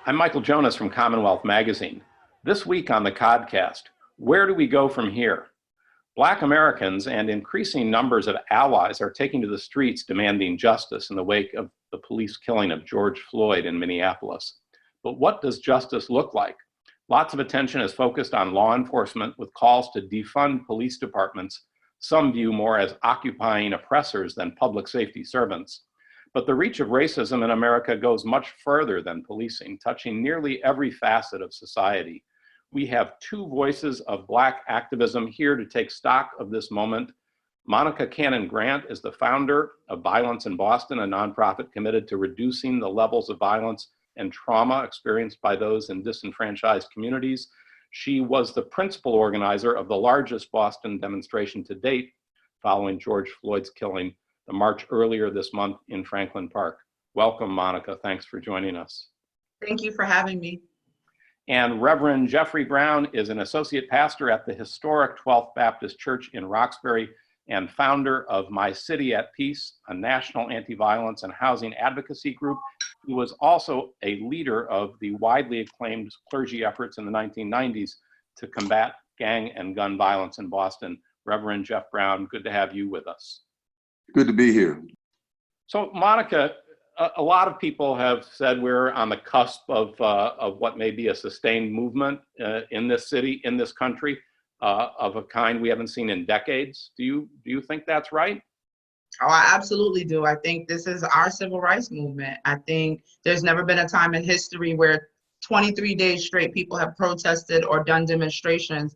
I'm Michael Jonas from CommonWealth Magazine. This week on the Codcast, where do we go from here? Black Americans and increasing numbers of allies are taking to the streets demanding justice in the wake of the police killing of George Floyd in Minneapolis. But what does justice look like? Lots of attention is focused on law enforcement with calls to defund police departments, some view more as occupying oppressors than public safety servants. But the reach of racism in America goes much further than policing, touching nearly every facet of society. We have two voices of Black activism here to take stock of this moment. Monica Cannon Grant is the founder of Violence in Boston, a nonprofit committed to reducing the levels of violence and trauma experienced by those in disenfranchised communities. She was the principal organizer of the largest Boston demonstration to date following George Floyd's killing, the march earlier this month in Franklin Park. Welcome, Monica. Thanks for joining us. Thank you for having me. And Reverend Jeffrey Brown is an associate pastor at the historic 12th Baptist Church in Roxbury and founder of My City at Peace, a national anti-violence and housing advocacy group. He was also a leader of the widely acclaimed clergy efforts in the 1990s to combat gang and gun violence in Boston. Reverend Jeff Brown, good to have you with us. Good to be here. So, Monica, a lot of people have said we're on the cusp of what may be a sustained movement in this city, in this country, of a kind we haven't seen in decades. Do you think that's right? Oh, I absolutely do. I think this is our civil rights movement. I think there's never been a time in history where 23 days straight people have protested or done demonstrations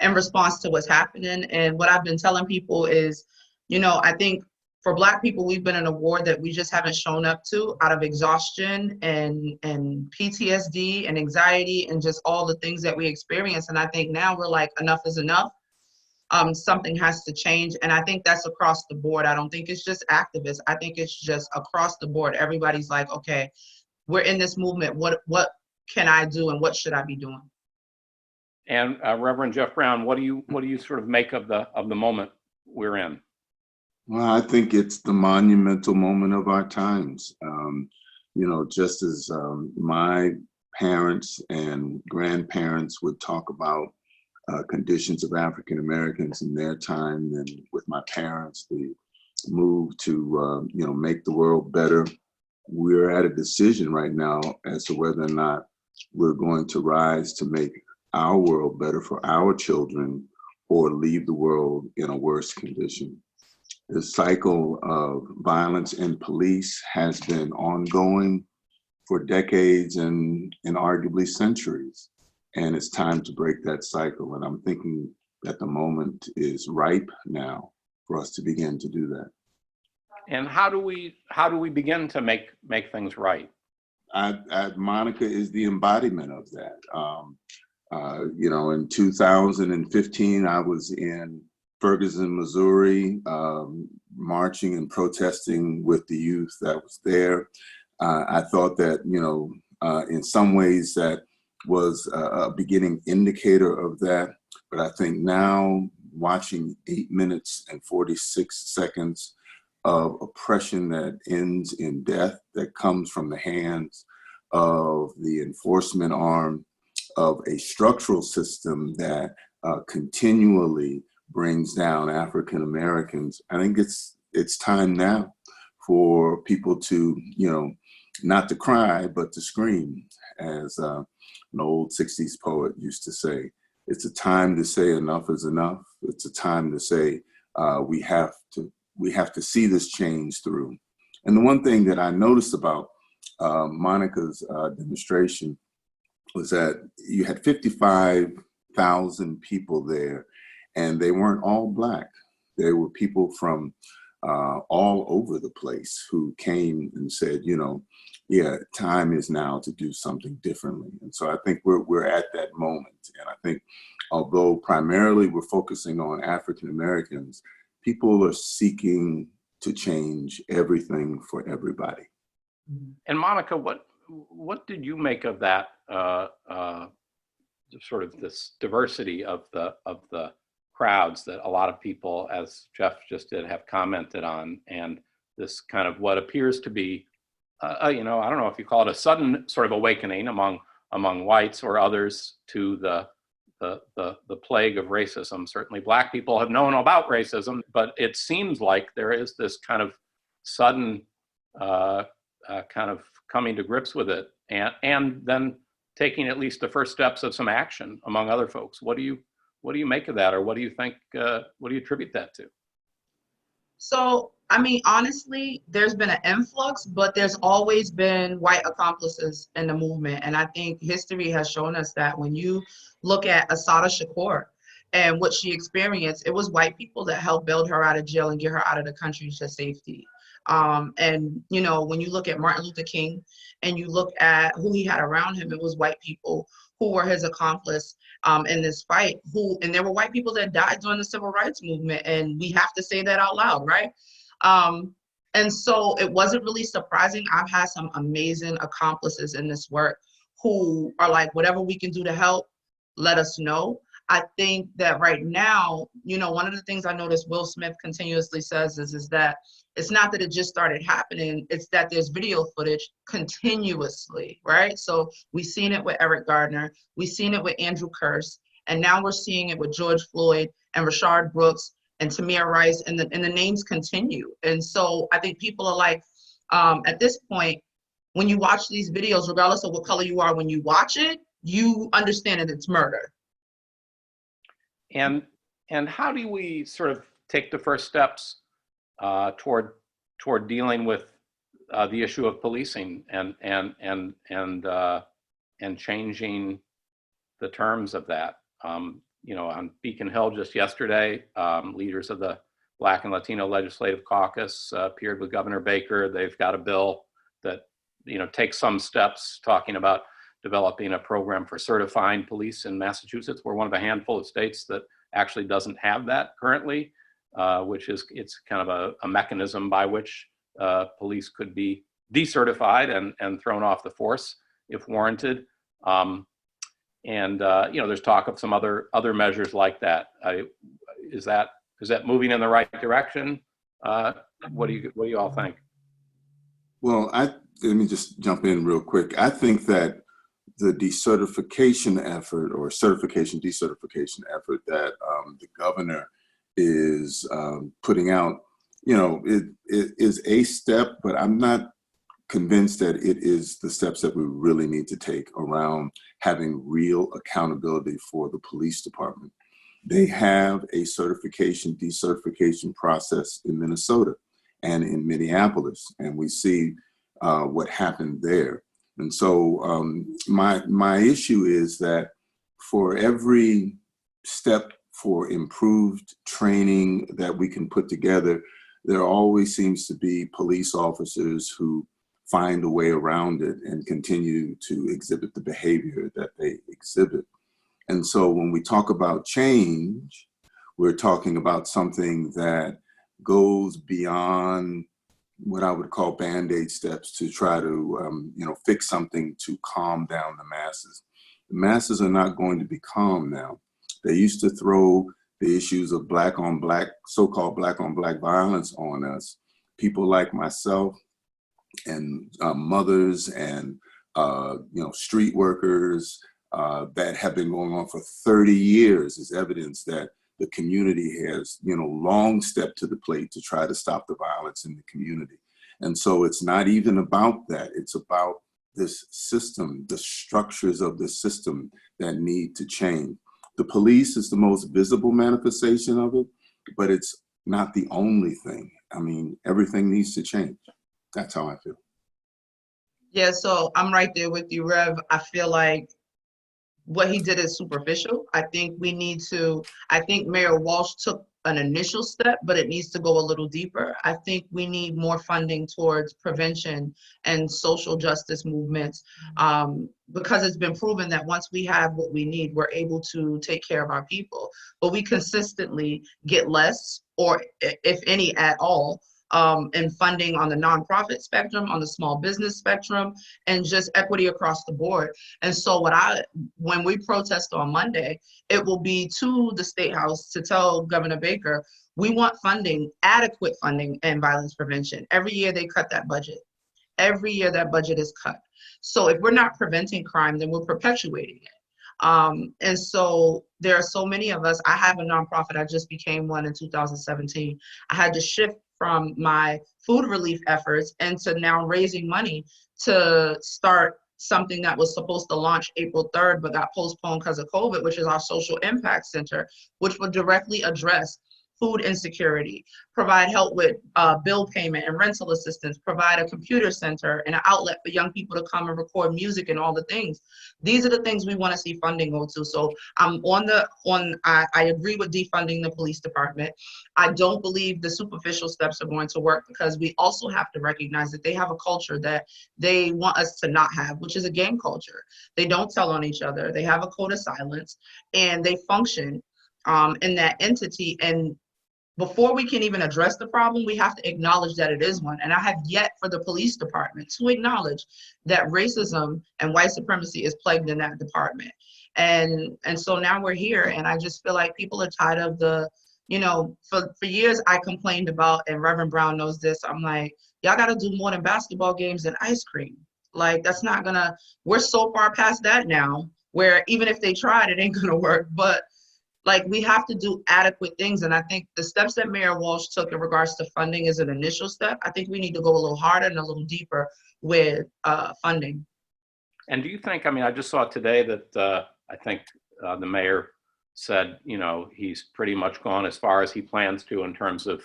in response to what's happening. And what I've been telling people is, I think for Black people, we've been in a war that we just haven't shown up to out of exhaustion and PTSD and anxiety and just all the things that we experience. And I think now we're like, enough is enough. Something has to change. And I think that's across the board. I don't think it's just activists. I think it's just across the board. Everybody's like, okay, we're in this movement. What can I do and what should I be doing? And Reverend Jeff Brown, what do you sort of make of the moment we're in? Well, I think it's the monumental moment of our times. Just as my parents and grandparents would talk about conditions of African Americans in their time, and with my parents, the move to make the world better. We're at a decision right now as to whether or not we're going to rise to make our world better for our children or leave the world in a worse condition. The cycle of violence in police has been ongoing for decades and arguably centuries. And it's time to break that cycle. And I'm thinking that the moment is ripe now for us to begin to do that. And how do we begin to make things right? Monica is the embodiment of that. In 2015, I was in Ferguson, Missouri, marching and protesting with the youth that was there. I thought that, in some ways that was a beginning indicator of that. But I think now, watching 8 minutes and 46 seconds of oppression that ends in death, that comes from the hands of the enforcement arm of a structural system that continually brings down African Americans. I think it's time now for people to, not to cry, but to scream, as an old 60s poet used to say. It's a time to say enough is enough. It's a time to say we have to see this change through. And the one thing that I noticed about Monica's demonstration was that you had 55,000 people there, and they weren't all Black. There were people from all over the place who came and said, time is now to do something differently. And so I think we're at that moment. And I think although primarily we're focusing on African Americans, people are seeking to change everything for everybody. And Monica, what did you make of that sort of this diversity of the crowds that a lot of people, as Jeff just did, have commented on, and this kind of what appears to be you know, I don't know if you call it a sudden sort of awakening among whites or others to the plague of racism. Certainly Black people have known about racism, but it seems like there is this kind of sudden kind of coming to grips with it, and then taking at least the first steps of some action among other folks. What do you make of that, or what do you think, what do you attribute that to? So, I mean, honestly, there's been an influx, but there's always been white accomplices in the movement. And I think history has shown us that when you look at Assata Shakur and what she experienced, it was white people that helped bail her out of jail and get her out of the country to safety. And, you know, when you look at Martin Luther King and you look at who he had around him, it was white people who were his accomplice in this fight, and there were white people that died during the civil rights movement, and we have to say that out loud, right? And so it wasn't really surprising. I've had some amazing accomplices in this work who are like, whatever we can do to help, let us know. I think that right now, you know, one of the things I notice Will Smith continuously says is that it's not that it just started happening, it's that there's video footage continuously, right? So we've seen it with Eric Gardner, we've seen it with Andrew Kearse, and now we're seeing it with George Floyd and Rashard Brooks and Tamir Rice, and the names continue. And so I think people are like, at this point, when you watch these videos, regardless of what color you are, when you watch it, you understand that it's murder. And how do we sort of take the first steps toward dealing with the issue of policing and changing the terms of that? You know, on Beacon Hill just yesterday, leaders of the Black and Latino Legislative Caucus appeared with Governor Baker. They've got a bill that, you know, takes some steps talking about developing a program for certifying police in Massachusetts. We're one of a handful of states that actually doesn't have that currently, which is, it's kind of a mechanism by which police could be decertified and thrown off the force if warranted. You know, there's talk of some other measures like that. Is that moving in the right direction? What do you all think? Well, let me just jump in real quick. I think that the decertification effort or certification decertification effort that the governor is putting out, you know, it is a step, but I'm not convinced that it is the steps that we really need to take around having real accountability for the police department. They have a certification decertification process in Minnesota and in Minneapolis, and we see what happened there. And so my issue is that for every step for improved training that we can put together, there always seems to be police officers who find a way around it and continue to exhibit the behavior that they exhibit. And so when we talk about change, we're talking about something that goes beyond what I would call Band-Aid steps to try to, you know, fix something to calm down the masses. The masses are not going to be calm now. They used to throw the issues of black on black, so-called black on black violence on us. People like myself and mothers and, you know, street workers that have been going on for 30 years is evidence that the community has, you know, long stepped to the plate to try to stop the violence in the community. And so it's not even about that. It's about this system, the structures of the system that need to change. The police is the most visible manifestation of it, but it's not the only thing. I mean, everything needs to change. That's how I feel. Yeah, so I'm right there with you, Rev. I feel like what he did is superficial. I think Mayor Walsh took an initial step, but it needs to go a little deeper. I think we need more funding towards prevention and social justice movements, because it's been proven that once we have what we need, we're able to take care of our people. But we consistently get less, or if any at all, and funding on the nonprofit spectrum, on the small business spectrum, and just equity across the board. And so when we protest on Monday, it will be to the State House to tell Governor Baker, we want funding, adequate funding in violence prevention. Every year they cut that budget. every year that budget is cut. So if we're not preventing crime, then we're perpetuating it. And so there are so many of us. I have a nonprofit. I just became one in 2017. I had to shift from my food relief efforts into now raising money to start something that was supposed to launch April 3rd, but got postponed because of COVID, which is our social impact center, which would directly address food insecurity, provide help with bill payment and rental assistance, provide a computer center and an outlet for young people to come and record music and all the things. These are the things we want to see funding go to. So I'm I agree with defunding the police department. I don't believe the superficial steps are going to work, because we also have to recognize that they have a culture that they want us to not have, which is a gang culture. They don't tell on each other. They have a code of silence, and they function in that entity. And before we can even address the problem, we have to acknowledge that it is one. And I have yet for the police department to acknowledge that racism and white supremacy is plagued in that department. And so now we're here, and I just feel like people are tired of the, for years I complained about, and Reverend Brown knows this, I'm like, y'all got to do more than basketball games and ice cream. Like, that's not gonna, we're so far past that now, where even if they tried, it ain't gonna work. But like, we have to do adequate things. And I think the steps that Mayor Walsh took in regards to funding is an initial step. I think we need to go a little harder and a little deeper with funding. And do you think, I mean, I just saw today that I think the mayor said, he's pretty much gone as far as he plans to in terms of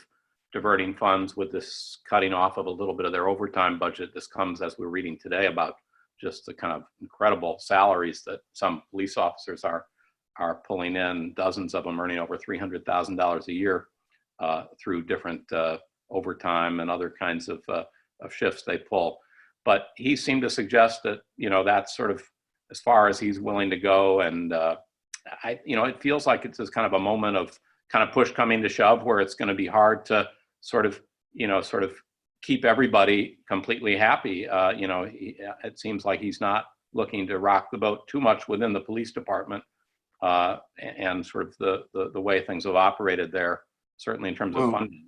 diverting funds with this cutting off of a little bit of their overtime budget. This comes, as we're reading today, about just the kind of incredible salaries that some police officers are pulling in, dozens of them earning over $300,000 a year through different overtime and other kinds of shifts they pull. But he seemed to suggest that, that's sort of as far as he's willing to go. And it feels like it's just kind of a moment of kind of push coming to shove, where it's going to be hard to sort of keep everybody completely happy. It seems like he's not looking to rock the boat too much within the police department. And sort of the way things have operated there, certainly in terms of funding.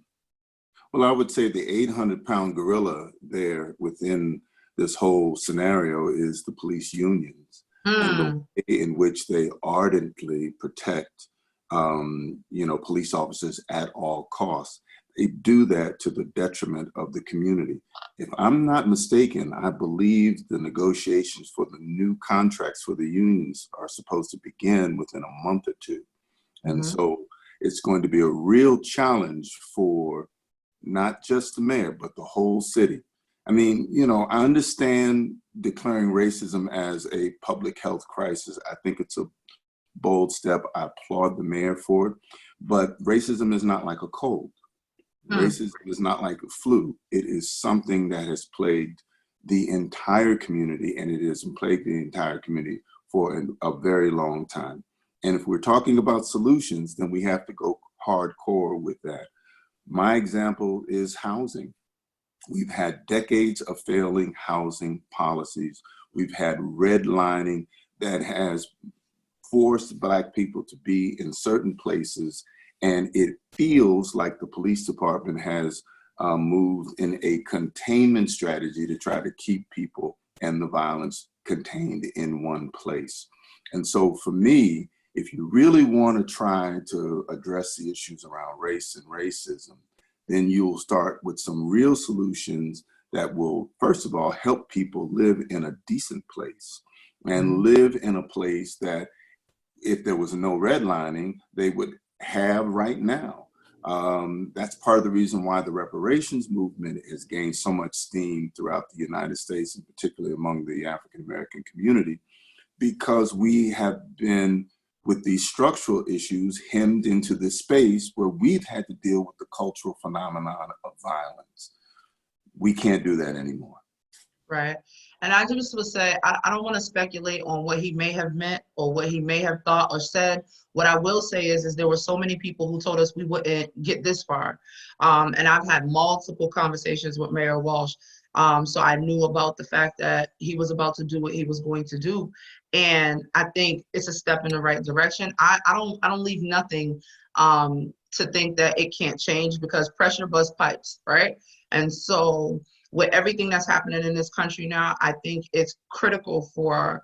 Well, I would say the 800-pound gorilla there within this whole scenario is the police unions and the way in which they ardently protect, police officers at all costs. They do that to the detriment of the community. If I'm not mistaken, I believe the negotiations for the new contracts for the unions are supposed to begin within a month or two. And so it's going to be a real challenge for not just the mayor, but the whole city. I mean, I understand declaring racism as a public health crisis. I think it's a bold step. I applaud the mayor for it. But racism is not like a cold. Racism is not like a flu. It is something that has plagued the entire community, and it has plagued the entire community for a very long time. And if we're talking about solutions, then we have to go hardcore with that. My example is housing. We've had decades of failing housing policies. We've had redlining that has forced Black people to be in certain places. And it feels like the police department has moved in a containment strategy to try to keep people and the violence contained in one place. And so for me, if you really want to try to address the issues around race and racism, then you'll start with some real solutions that will, first of all, help people live in a decent place and live in a place that, if there was no redlining, they would have right now. That's part of the reason why the reparations movement has gained so much steam throughout the United States, and particularly among the African American community, because we have been, with these structural issues, hemmed into this space where we've had to deal with the cultural phenomenon of violence. We can't do that anymore. Right. And I just would say, I don't want to speculate on what he may have meant or what he may have thought or said. What I will say is there were so many people who told us we wouldn't get this far. And I've had multiple conversations with Mayor Walsh. So I knew about the fact that he was about to do what he was going to do. And I think it's a step in the right direction. I don't leave nothing to think that it can't change, because pressure busts pipes, right? And so with everything that's happening in this country now, I think it's critical for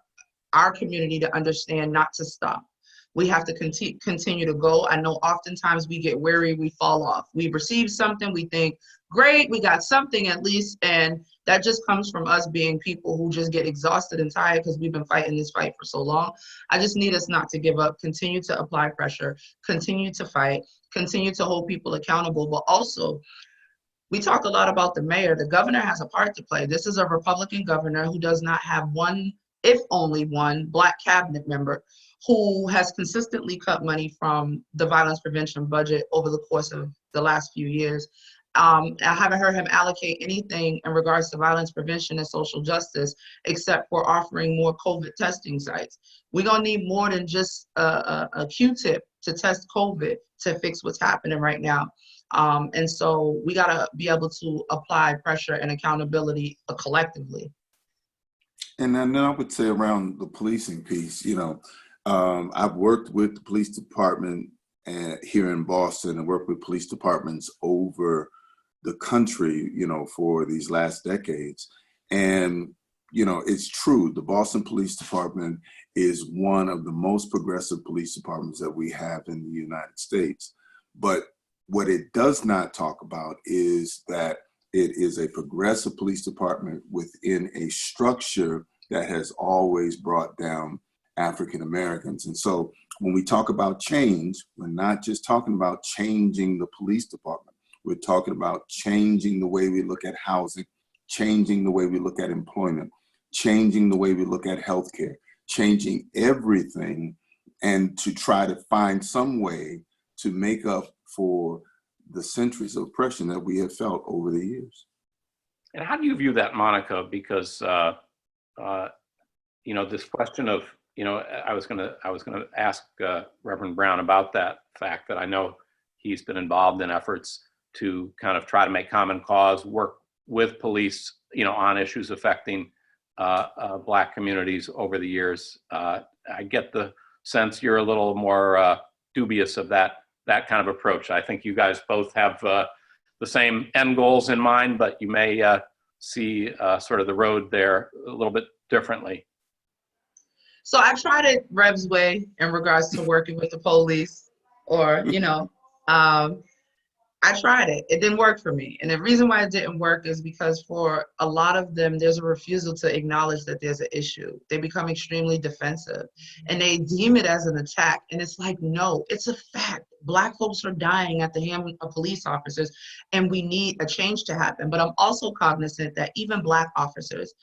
our community to understand not to stop. We have to continue to go. I know oftentimes we get weary, we fall off. We receive something, we think, great, we got something at least, and that just comes from us being people who just get exhausted and tired because we've been fighting this fight for so long. I just need us not to give up, continue to apply pressure, continue to fight, continue to hold people accountable, but also we talk a lot about the mayor. The governor has a part to play. This is a Republican governor who does not have one, if only one, Black cabinet member who has consistently cut money from the violence prevention budget over the course of the last few years. I haven't heard him allocate anything in regards to violence prevention and social justice, except for offering more COVID testing sites. We're gonna need more than just a Q-tip to test COVID to fix what's happening right now. And so we gotta be able to apply pressure and accountability collectively. And then I would say around the policing piece, I've worked with the police department here in Boston and worked with police departments over the country, for these last decades. And, it's true, the Boston Police Department is one of the most progressive police departments that we have in the United States. But what it does not talk about is that it is a progressive police department within a structure that has always brought down African Americans. And so when we talk about change, we're not just talking about changing the police department. We're talking about changing the way we look at housing, changing the way we look at employment, changing the way we look at healthcare, changing everything, and to try to find some way to make up for the centuries of oppression that we have felt over the years. And how do you view that, Monica? Because this question of, I was gonna ask Reverend Brown about that fact that I know he's been involved in efforts to kind of try to make common cause, work with police, on issues affecting Black communities over the years. I get the sense you're a little more dubious of that kind of approach. I think you guys both have the same end goals in mind, but you may see sort of the road there a little bit differently. So I tried it Rev's way in regards to working with the police, or, I tried it. It didn't work for me. And the reason why it didn't work is because for a lot of them, there's a refusal to acknowledge that there's an issue. They become extremely defensive and they deem it as an attack. And it's like, no, it's a fact. Black folks are dying at the hands of police officers, and we need a change to happen. But I'm also cognizant that even Black officers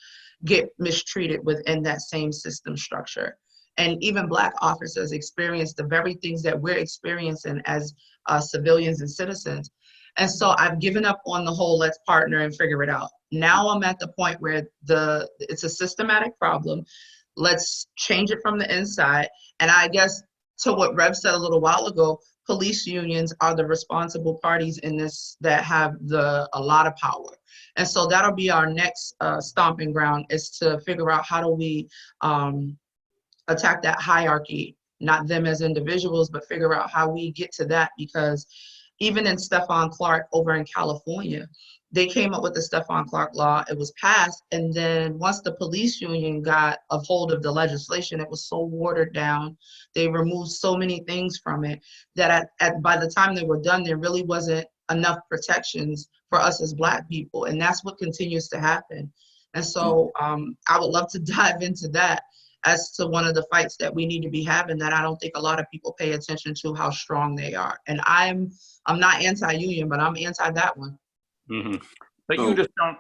get mistreated within that same system structure. And even Black officers experience the very things that we're experiencing as civilians and citizens. And so I've given up on the whole, let's partner and figure it out. Now I'm at the point where it's a systematic problem. Let's change it from the inside. And I guess to what Rev said a little while ago, police unions are the responsible parties in this that have a lot of power. And so that'll be our next stomping ground, is to figure out how do we attack that hierarchy, not them as individuals, but figure out how we get to that. Because even in Stephon Clark over in California, they came up with the Stephon Clark law. It was passed. And then once the police union got a hold of the legislation, it was so watered down. They removed so many things from it that by the time they were done, there really wasn't enough protections for us as Black people. And that's what continues to happen. And so I would love to dive into that as to one of the fights that we need to be having, that I don't think a lot of people pay attention to how strong they are. And I'm not anti-union, but I'm anti that one. Mm-hmm. But you just don't,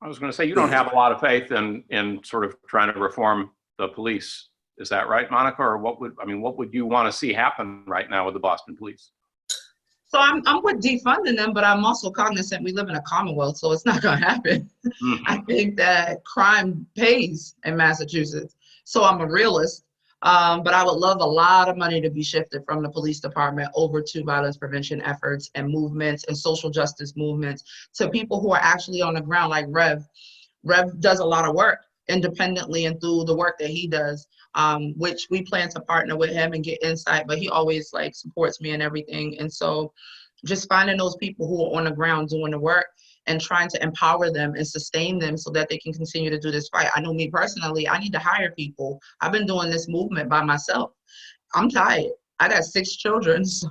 I was going to say, you don't have a lot of faith in sort of trying to reform the police. Is that right, Monica? Or what would you want to see happen right now with the Boston police? So I'm with defunding them, but I'm also cognizant we live in a Commonwealth, so it's not going to happen. Mm-hmm. I think that crime pays in Massachusetts. So I'm a realist, but I would love a lot of money to be shifted from the police department over to violence prevention efforts and movements and social justice movements, to people who are actually on the ground, like Rev. Rev does a lot of work independently and through the work that he does, which we plan to partner with him and get insight, but he always supports me and everything. And so just finding those people who are on the ground doing the work and trying to empower them and sustain them so that they can continue to do this fight. I know me personally, I need to hire people. I've been doing this movement by myself. I'm tired. I got 6 children, so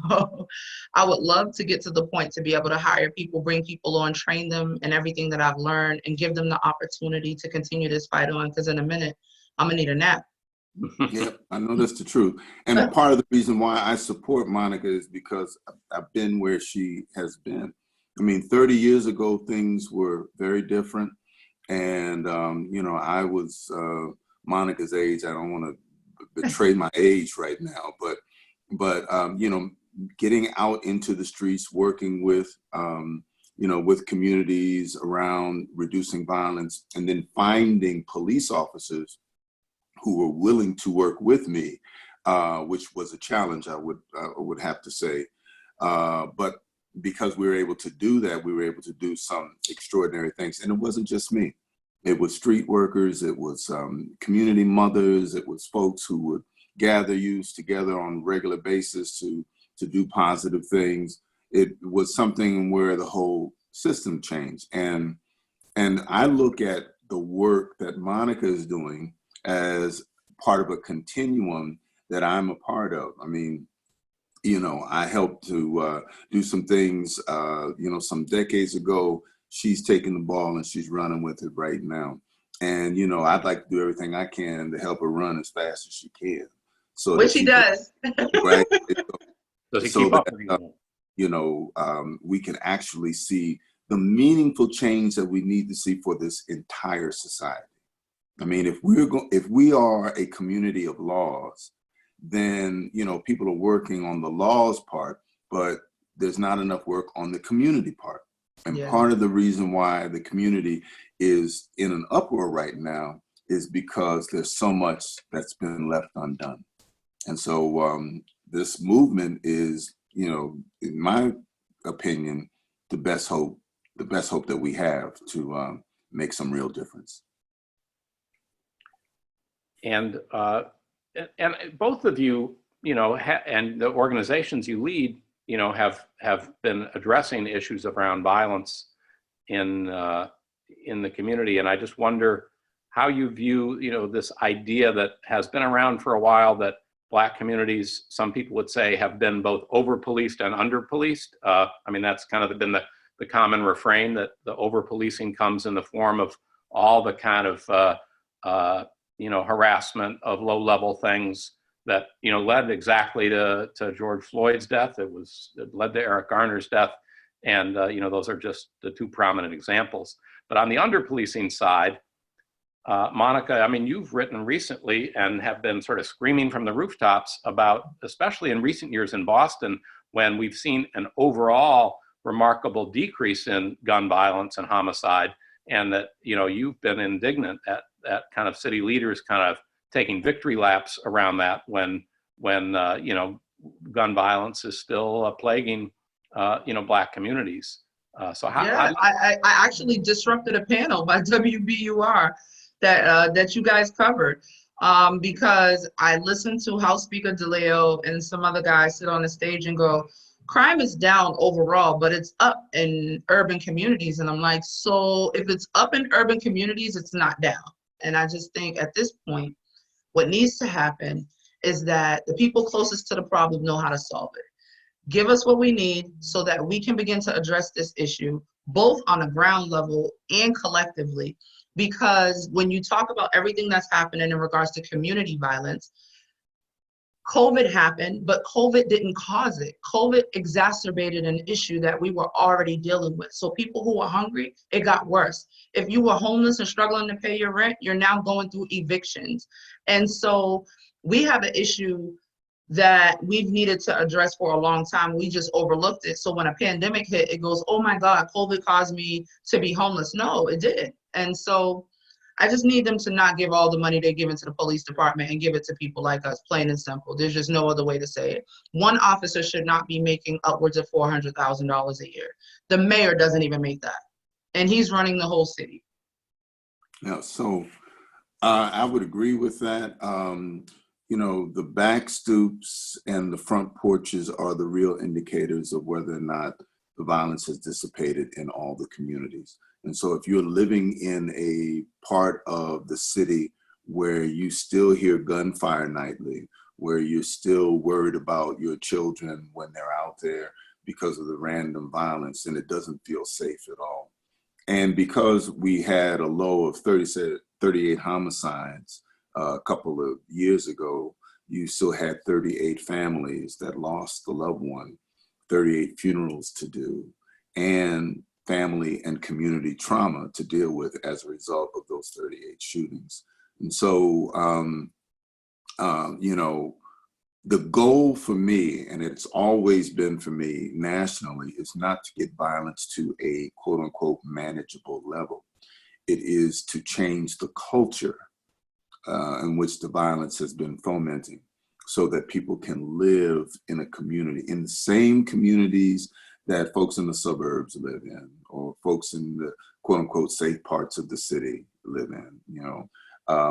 I would love to get to the point to be able to hire people, bring people on, train them in everything that I've learned, and give them the opportunity to continue this fight on, because in a minute, I'm gonna need a nap. Yep, I know that's the truth. And part of the reason why I support Monica is because I've been where she has been. I mean, 30 years ago, things were very different. And, I was Monica's age. I don't want to betray my age right now, but getting out into the streets, working with, with communities around reducing violence, and then finding police officers who were willing to work with me, which was a challenge, I would have to say. But because we were able to do that, we were able to do some extraordinary things. And it wasn't just me. It was street workers, it was community mothers, it was folks who would gather youths together on a regular basis to do positive things. It was something where the whole system changed. And I look at the work that Monica is doing as part of a continuum that I'm a part of. I mean, I helped to do some things, some decades ago. She's taking the ball and she's running with it right now. And, I'd like to do everything I can to help her run as fast as she can. So Which she does. Right. Does he keep up? We can actually see the meaningful change that we need to see for this entire society. I mean, if we are a community of laws, then, people are working on the laws part, but there's not enough work on the community part. And part of the reason why the community is in an uproar right now is because there's so much that's been left undone. And so this movement is, in my opinion, the best hope that we have to make some real difference. And both of you, and the organizations you lead, have been addressing issues around violence in the community. And I just wonder how you view, this idea that has been around for a while, that Black communities, some people would say, have been both over-policed and under-policed. I mean, that's kind of been the common refrain, that the over-policing comes in the form of all the kind of harassment of low-level things that led exactly to George Floyd's death. It led to Eric Garner's death, and those are just the 2 prominent examples. But on the under-policing side, Monica, I mean, you've written recently and have been sort of screaming from the rooftops about, especially in recent years in Boston, when we've seen an overall remarkable decrease in gun violence and homicide, and that you've been indignant at kind of city leaders kind of taking victory laps around that when gun violence is still plaguing Black communities. I actually disrupted a panel by WBUR that you guys covered because I listened to House Speaker DeLeo and some other guys sit on the stage and go, crime is down overall, but it's up in urban communities. And I'm like, so if it's up in urban communities, it's not down. And I just think at this point, what needs to happen is that the people closest to the problem know how to solve it. Give us what we need so that we can begin to address this issue, both on a ground level and collectively. Because when you talk about everything that's happening in regards to community violence, COVID happened, but COVID didn't cause it. COVID exacerbated an issue that we were already dealing with. So people who were hungry, it got worse. If you were homeless and struggling to pay your rent, you're now going through evictions. And so we have an issue that we've needed to address for a long time. We just overlooked it. So when a pandemic hit, it goes, oh my God, COVID caused me to be homeless. No, it didn't. And so I just need them to not give all the money they're giving to the police department and give it to people like us, plain and simple. There's just no other way to say it. One officer should not be making upwards of $400,000 a year. The mayor doesn't even make that. And he's running the whole city. Yeah, so I would agree with that. you know, the back stoops and the front porches are the real indicators of whether or not the violence has dissipated in all the communities. And so if you're living in a part of the city where you still hear gunfire nightly, where you're still worried about your children when they're out there because of the random violence, and it doesn't feel safe at all. And because we had a low of 38 homicides a couple of years ago, you still had 38 families that lost a loved one, 38 funerals to do, and family and community trauma to deal with as a result of those 38 shootings. And so, you know, the goal for me, and it's always been for me nationally, is not to get violence to a quote unquote manageable level. It is to change the culture in which the violence has been fomenting so that people can live in a community, in the same communities that folks in the suburbs live in, or folks in the quote unquote safe parts of the city live in, you know.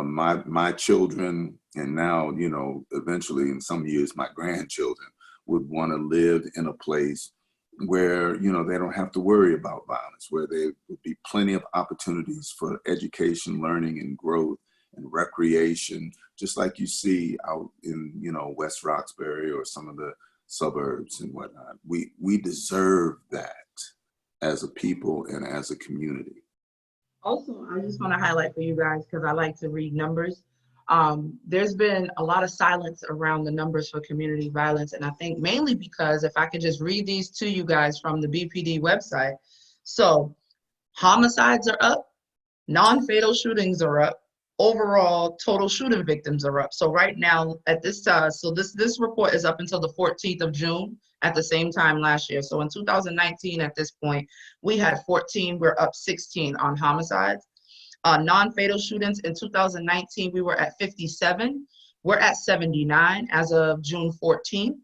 My children, and now, you know, eventually in some years, my grandchildren would want to live in a place where, you know, they don't have to worry about violence, where there would be plenty of opportunities for education, learning, and growth and recreation, just like you see out in, you know, West Roxbury or some of the suburbs and whatnot. We deserve that as a people and as a community. Also, I just want to highlight for you guys, because I like to read numbers. There's been a lot of silence around the numbers for community violence. And I think mainly because if I could just read these to you guys from the BPD website. So homicides are up, non-fatal shootings are up, overall total shooting victims are up. So right now at this time, so this report is up until the 14th of June at the same time last year. So in 2019 at this point, we had 14, we're up 16 on homicides. Non-fatal shootings in 2019, we were at 57. We're at 79 as of June 14th.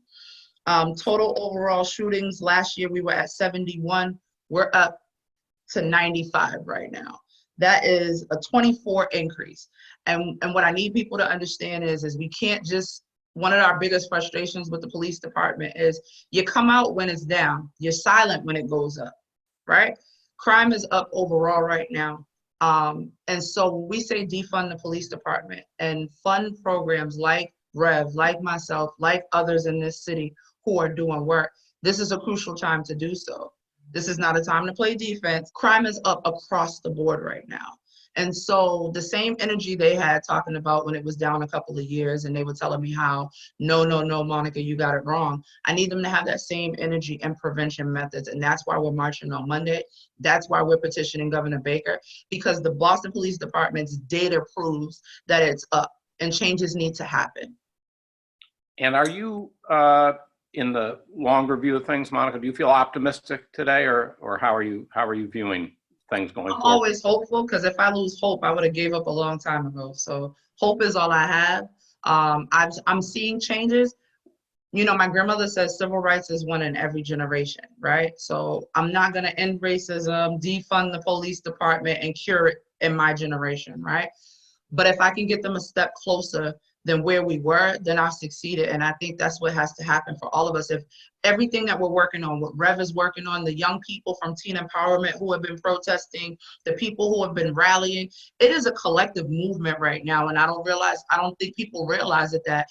Total overall shootings last year, we were at 71. We're up to 95 right now. That is a 24 increase. And what I need people to understand is we can't just, one of our biggest frustrations with the police department is you come out when it's down, you're silent when it goes up, right? Crime is up overall right now. And so we say defund the police department and fund programs like Rev, like myself, like others in this city who are doing work. This is a crucial time to do so. This is not a time to play defense. Crime is up across the board right now. And so the same energy they had talking about when it was down a couple of years and they were telling me how, no, Monica, you got it wrong. I need them to have that same energy and prevention methods. And that's why we're marching on Monday. That's why we're petitioning Governor Baker, because the Boston Police Department's data proves that it's up and changes need to happen. And are you, in the longer view of things, Monica, do you feel optimistic today, or how are you viewing things going forward? I'm always hopeful, because if I lose hope, I would have gave up a long time ago. So hope is all I have. I'm seeing changes. You know, my grandmother says civil rights is one in every generation, right? So I'm not going to end racism, defund the police department, and cure it in my generation, right? But if I can get them a step closer than where we were, then I've succeeded. And I think that's what has to happen for all of us. If everything that we're working on, what Rev is working on, the young people from Teen Empowerment who have been protesting, the people who have been rallying, it is a collective movement right now. And I don't think people realize it, that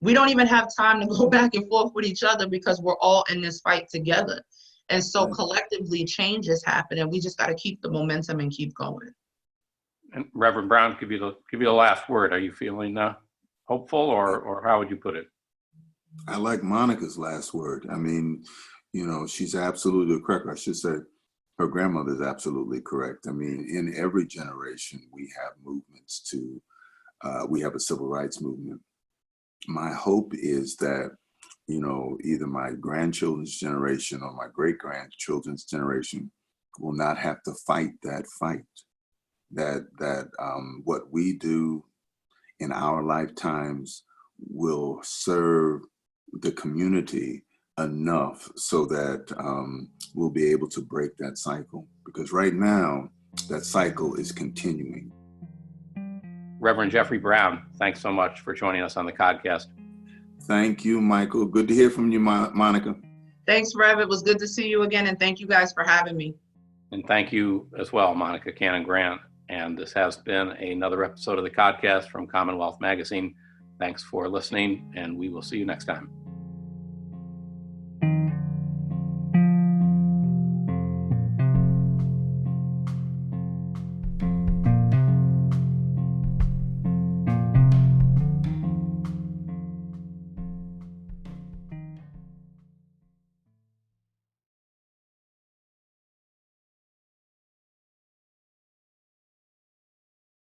we don't even have time to go back and forth with each other because we're all in this fight together. And so collectively change is happening. We just got to keep the momentum and keep going. And Reverend Brown, give you the last word. Are you feeling hopeful, or how would you put it? I like Monica's last word. I mean, you know, she's absolutely correct. I should say her grandmother is absolutely correct. I mean, in every generation, we have movements we have a civil rights movement. My hope is that, you know, either my grandchildren's generation or my great-grandchildren's generation will not have to fight that fight. That what we do in our lifetimes will serve the community enough so that we'll be able to break that cycle. Because right now, that cycle is continuing. Reverend Jeffrey Brown, thanks so much for joining us on the podcast. Thank you, Michael. Good to hear from you, Monica. Thanks, Rev. It was good to see you again, and thank you guys for having me. And thank you as well, Monica Cannon-Grant. And this has been another episode of the podcast from Commonwealth Magazine. Thanks for listening, and we will see you next time.